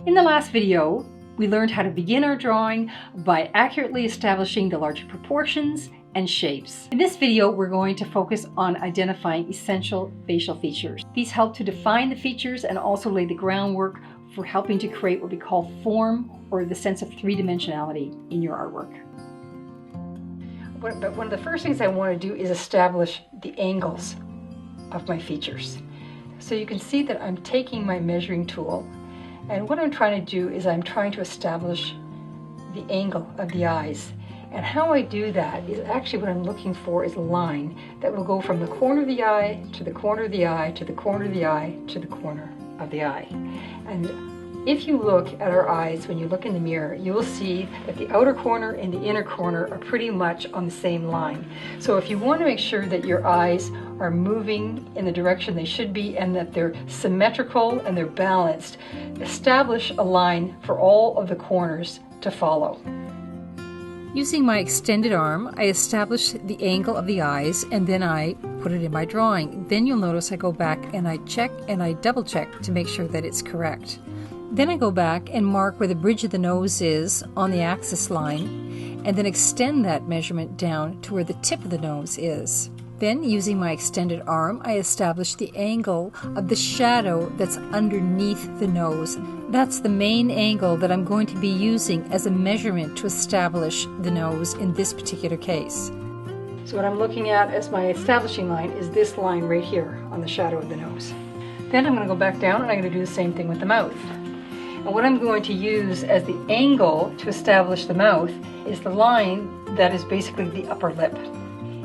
In the last video, we learned how to begin our drawing by accurately establishing the larger proportions and shapes. In this video, we're going to focus on identifying essential facial features. These help to define the features and also lay the groundwork for helping to create what we call form, or the sense of three-dimensionality in your artwork. But one of the first things I want to do is establish the angles of my features. So you can see that I'm taking my measuring tool, and what I'm trying to do is I'm trying to establish the angle of the eyes. And how I do that is actually what I'm looking for is a line that will go from the corner of the eye to the corner of the eye to the corner of the eye to the corner of the eye. And if you look at our eyes, when you look in the mirror, you will see that the outer corner and the inner corner are pretty much on the same line. So if you want to make sure that your eyes are moving in the direction they should be and that they're symmetrical and they're balanced, establish a line for all of the corners to follow. Using my extended arm, I establish the angle of the eyes and then I put it in my drawing. Then you'll notice I go back and I check and I double check to make sure that it's correct. Then I go back and mark where the bridge of the nose is on the axis line and then extend that measurement down to where the tip of the nose is. Then, using my extended arm, I establish the angle of the shadow that's underneath the nose. That's the main angle that I'm going to be using as a measurement to establish the nose in this particular case. So what I'm looking at as my establishing line is this line right here on the shadow of the nose. Then I'm going to go back down and I'm going to do the same thing with the mouth. And what I'm going to use as the angle to establish the mouth is the line that is basically the upper lip.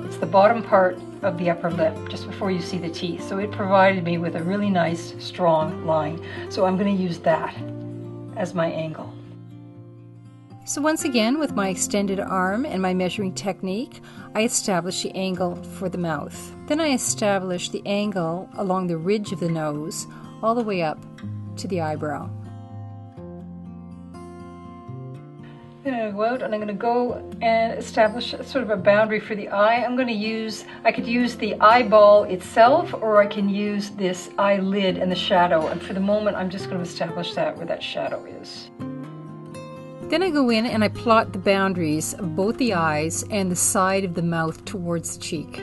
It's the bottom part of the upper lip, just before you see the teeth. So it provided me with a really nice, strong line. So I'm going to use that as my angle. So once again, with my extended arm and my measuring technique, I establish the angle for the mouth. Then I establish the angle along the ridge of the nose, all the way up to the eyebrow. I'm going to go out and I'm going to go and establish sort of a boundary for the eye. I could use the eyeball itself, or I can use this eyelid and the shadow. And for the moment, I'm just going to establish that where that shadow is. Then I go in and I plot the boundaries of both the eyes and the side of the mouth towards the cheek.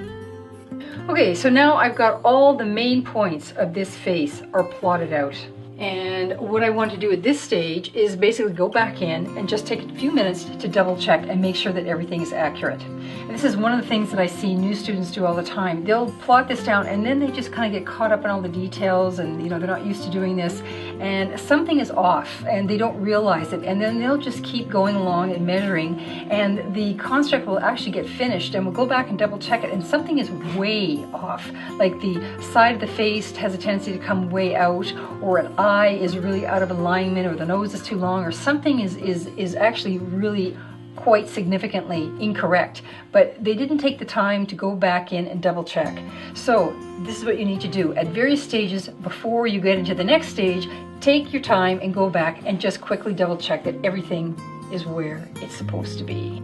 Okay, so now I've got all the main points of this face are plotted out. And what I want to do at this stage is basically go back in and just take a few minutes to double check and make sure that everything is accurate. And this is one of the things that I see new students do all the time. They'll plot this down and then they just kind of get caught up in all the details, and they're not used to doing this, and something is off and they don't realize it, and then they'll just keep going along and measuring, and the construct will actually get finished and we'll go back and double check it and something is way off. Like the side of the face has a tendency to come way out, or an eye is really out of alignment, or the nose is too long, or something is actually really quite significantly incorrect, but they didn't take the time to go back in and double check. So this is what you need to do at various stages before you get into the next stage. Take your time and go back and just quickly double check that everything is where it's supposed to be.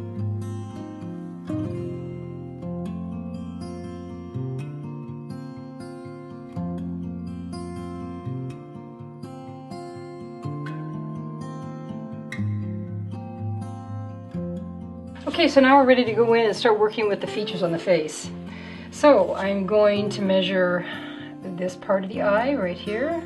Okay, so now we're ready to go in and start working with the features on the face. So I'm going to measure this part of the eye right here.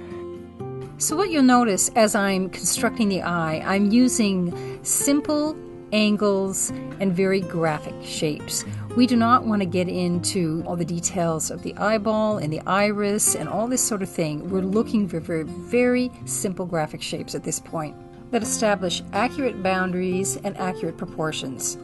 So what you'll notice as I'm constructing the eye, I'm using simple angles and very graphic shapes. We do not want to get into all the details of the eyeball and the iris and all this sort of thing. We're looking for very simple graphic shapes at this point that establish accurate boundaries and accurate proportions.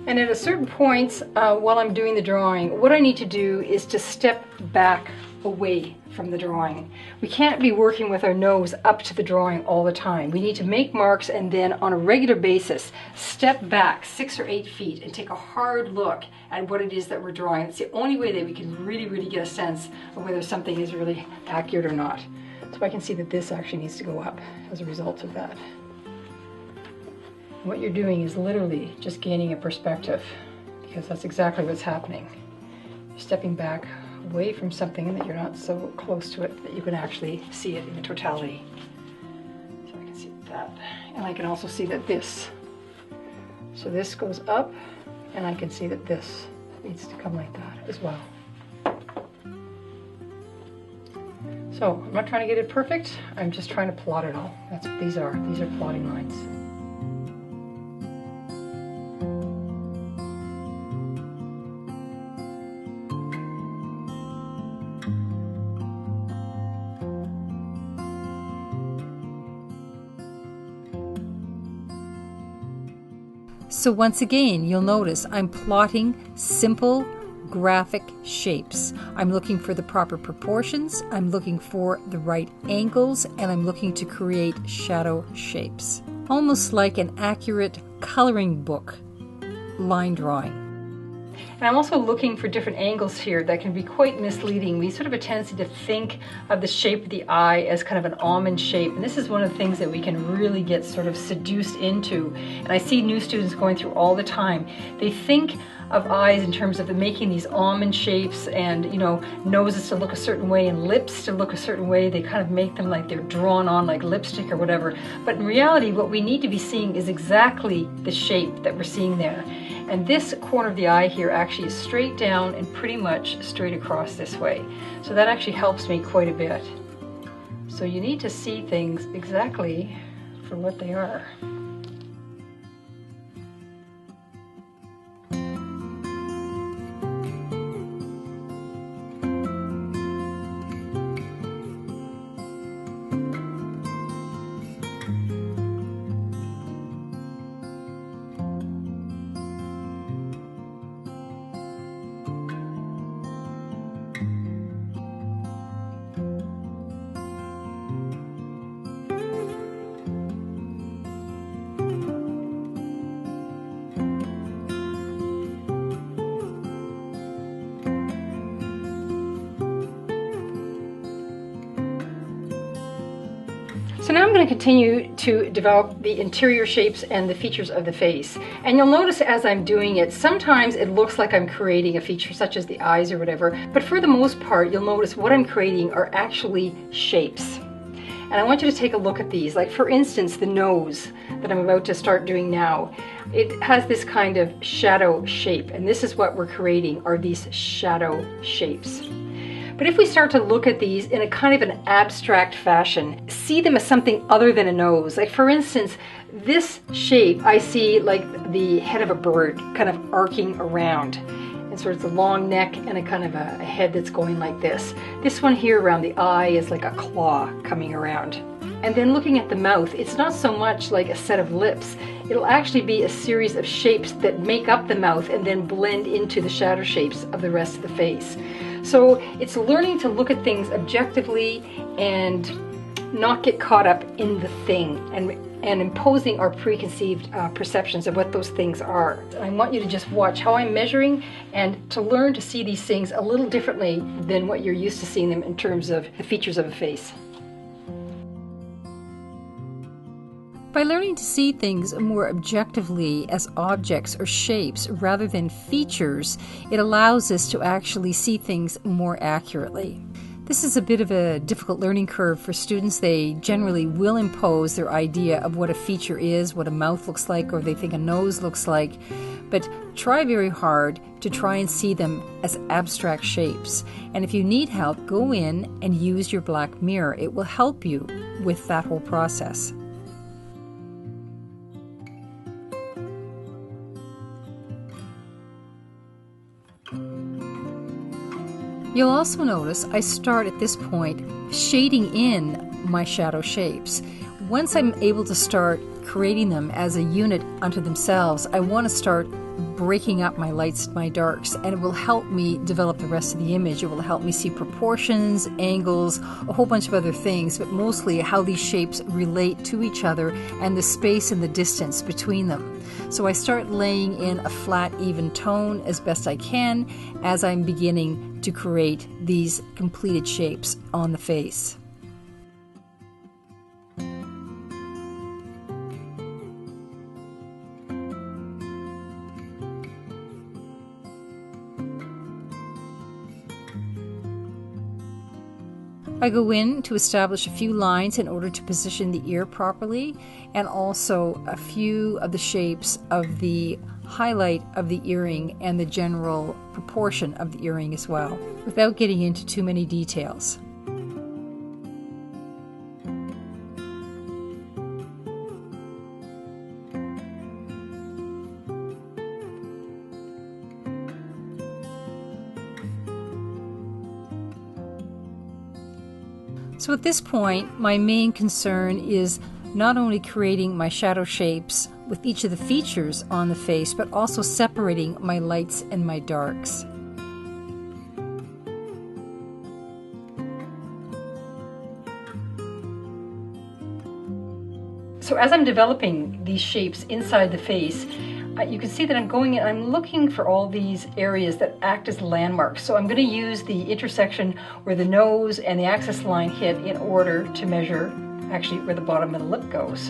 And at a certain point, while I'm doing the drawing, what I need to do is to step back away from the drawing. We can't be working with our nose up to the drawing all the time. We need to make marks and then on a regular basis, step back 6 or 8 feet and take a hard look at what it is that we're drawing. It's the only way that we can really get a sense of whether something is really accurate or not. So I can see that this actually needs to go up as a result of that. What you're doing is literally just gaining a perspective, because that's exactly what's happening. You're stepping back away from something and that you're not so close to it that you can actually see it in the totality. that. And I can also see that this, so this goes up, and I can see that this needs to come like that as well. So I'm not trying to get it perfect, I'm just trying to plot it all. That's what these are. These are plotting lines. So once again, you'll notice I'm plotting simple graphic shapes. I'm looking for the proper proportions, I'm looking for the right angles, and I'm looking to create shadow shapes. Almost like an accurate coloring book line drawing. And I'm also looking for different angles here that can be quite misleading. We sort of have a tendency to think of the shape of the eye as kind of an almond shape. And this is one of the things that we can really get sort of seduced into. And I see new students going through all the time. They think of eyes in terms of making these almond shapes and, you know, noses to look a certain way and lips to look a certain way. They kind of make them like they're drawn on like lipstick or whatever. But in reality, what we need to be seeing is exactly the shape that we're seeing there. And this corner of the eye here actually is straight down and pretty much straight across this way. So that actually helps me quite a bit. So you need to see things exactly for what they are. So now I'm going to continue to develop the interior shapes and the features of the face. And you'll notice as I'm doing it, sometimes it looks like I'm creating a feature such as the eyes or whatever, but for the most part, you'll notice what I'm creating are actually shapes. And I want you to take a look at these. Like for instance, the nose that I'm about to start doing now, it has this kind of shadow shape. And this is what we're creating, are these shadow shapes. But if we start to look at these in a kind of an abstract fashion, see them as something other than a nose. Like for instance, this shape I see like the head of a bird kind of arcing around. And sort of the long neck and a kind of a head that's going like this. This one here around the eye is like a claw coming around. And then looking at the mouth, it's not so much like a set of lips. It'll actually be a series of shapes that make up the mouth and then blend into the shadow shapes of the rest of the face. So it's learning to look at things objectively and not get caught up in the thing and imposing our preconceived perceptions of what those things are. I want you to just watch how I'm measuring and to learn to see these things a little differently than what you're used to seeing them in terms of the features of a face. By learning to see things more objectively as objects or shapes rather than features, it allows us to actually see things more accurately. This is a bit of a difficult learning curve for students. They generally will impose their idea of what a feature is, what a mouth looks like, or they think a nose looks like. But try very hard to try and see them as abstract shapes. And if you need help, go in and use your black mirror. It will help you with that whole process. You'll also notice I start at this point shading in my shadow shapes. Once I'm able to start creating them as a unit unto themselves, I want to start breaking up my lights and my darks, and it will help me develop the rest of the image. It will help me see proportions, angles, a whole bunch of other things, but mostly how these shapes relate to each other and the space and the distance between them. So I start laying in a flat, even tone as best I can as I'm beginning to create these completed shapes on the face. I go in to establish a few lines in order to position the ear properly, and also a few of the shapes of the highlight of the earring and the general proportion of the earring as well, without getting into too many details. So at this point, my main concern is not only creating my shadow shapes with each of the features on the face, but also separating my lights and my darks. So as I'm developing these shapes inside the face, you can see that I'm going in, I'm looking for all these areas that act as landmarks. So I'm going to use the intersection where the nose and the axis line hit in order to measure actually where the bottom of the lip goes.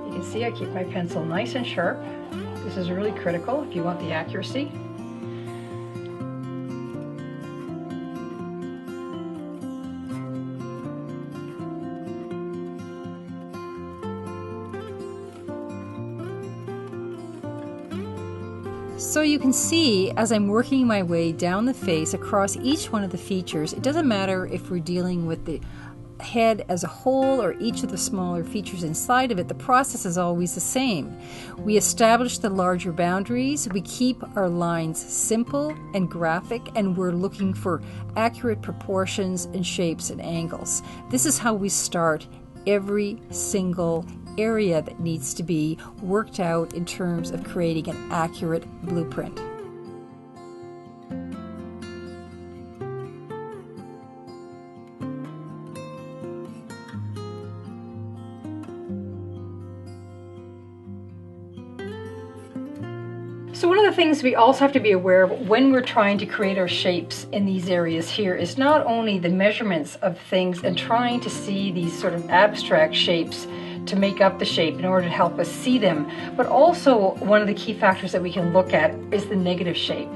You can see I keep my pencil nice and sharp. This is really critical if you want the accuracy. So you can see as I'm working my way down the face across each one of the features, it doesn't matter if we're dealing with the head as a whole or each of the smaller features inside of it, the process is always the same. We establish the larger boundaries, we keep our lines simple and graphic, and we're looking for accurate proportions and shapes and angles. This is how we start every single area that needs to be worked out in terms of creating an accurate blueprint. So one of the things we also have to be aware of when we're trying to create our shapes in these areas here is not only the measurements of things and trying to see these sort of abstract shapes to make up the shape in order to help us see them, but also one of the key factors that we can look at is the negative shape.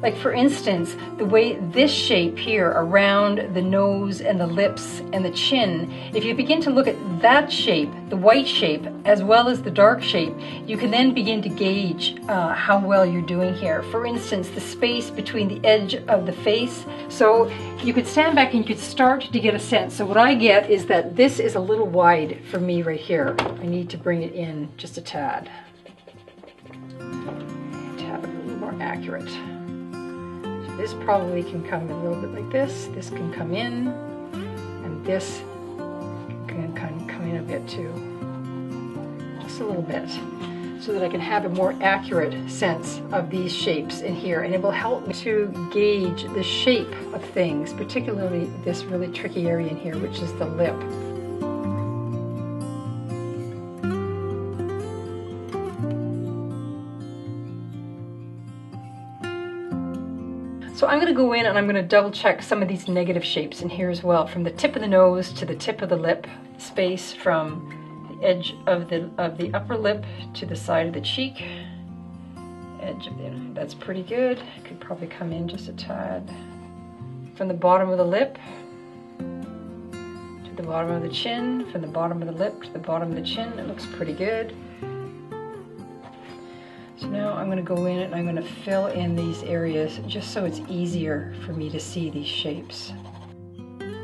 Like for instance, the way this shape here around the nose and the lips and the chin, if you begin to look at that shape, the white shape, as well as the dark shape, you can then begin to gauge how well you're doing here. For instance, the space between the edge of the face. So you could stand back and you could start to get a sense. So what I get is that this is a little wide for me right here. I need to bring it in just a tad to have it a little more accurate. So this probably can come a little bit like this. This can come in, and this can come in a bit too. Just a little bit, so that I can have a more accurate sense of these shapes in here, and it will help me to gauge the shape of things, particularly this really tricky area in here, which is the lip. So I'm going to go in and I'm going to double check some of these negative shapes in here as well, from the tip of the nose to the tip of the lip, space from the edge of the upper lip to the side of the cheek, edge of the, that's pretty good. Could probably come in just a tad. From the bottom of the lip to the bottom of the chin, from the bottom of the lip to the bottom of the chin, it looks pretty good. So now I'm going to go in and I'm going to fill in these areas just so it's easier for me to see these shapes.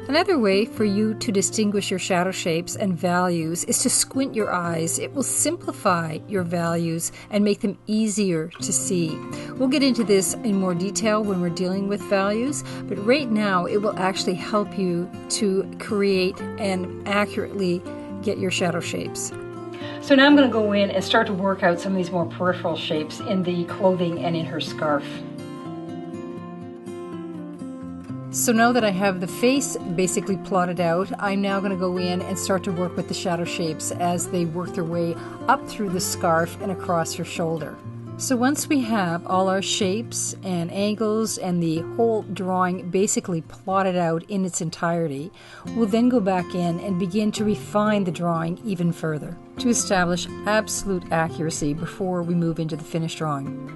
Another way for you to distinguish your shadow shapes and values is to squint your eyes. It will simplify your values and make them easier to see. We'll get into this in more detail when we're dealing with values, but right now it will actually help you to create and accurately get your shadow shapes. So now I'm going to go in and start to work out some of these more peripheral shapes in the clothing and in her scarf. So now that I have the face basically plotted out, I'm now going to go in and start to work with the shadow shapes as they work their way up through the scarf and across her shoulder. So once we have all our shapes and angles and the whole drawing basically plotted out in its entirety, we'll then go back in and begin to refine the drawing even further to establish absolute accuracy before we move into the finished drawing.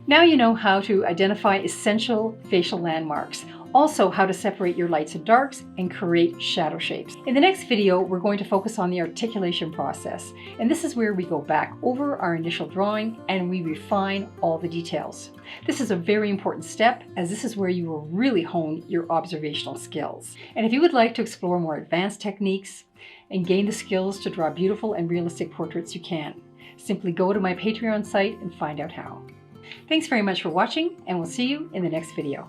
Now you know how to identify essential facial landmarks, also how to separate your lights and darks and create shadow shapes. In the next video, we're going to focus on the articulation process, and this is where we go back over our initial drawing and we refine all the details. This is a very important step, as this is where you will really hone your observational skills. And if you would like to explore more advanced techniques and gain the skills to draw beautiful and realistic portraits, you can. Simply go to my Patreon site and find out how. Thanks very much for watching, and we'll see you in the next video.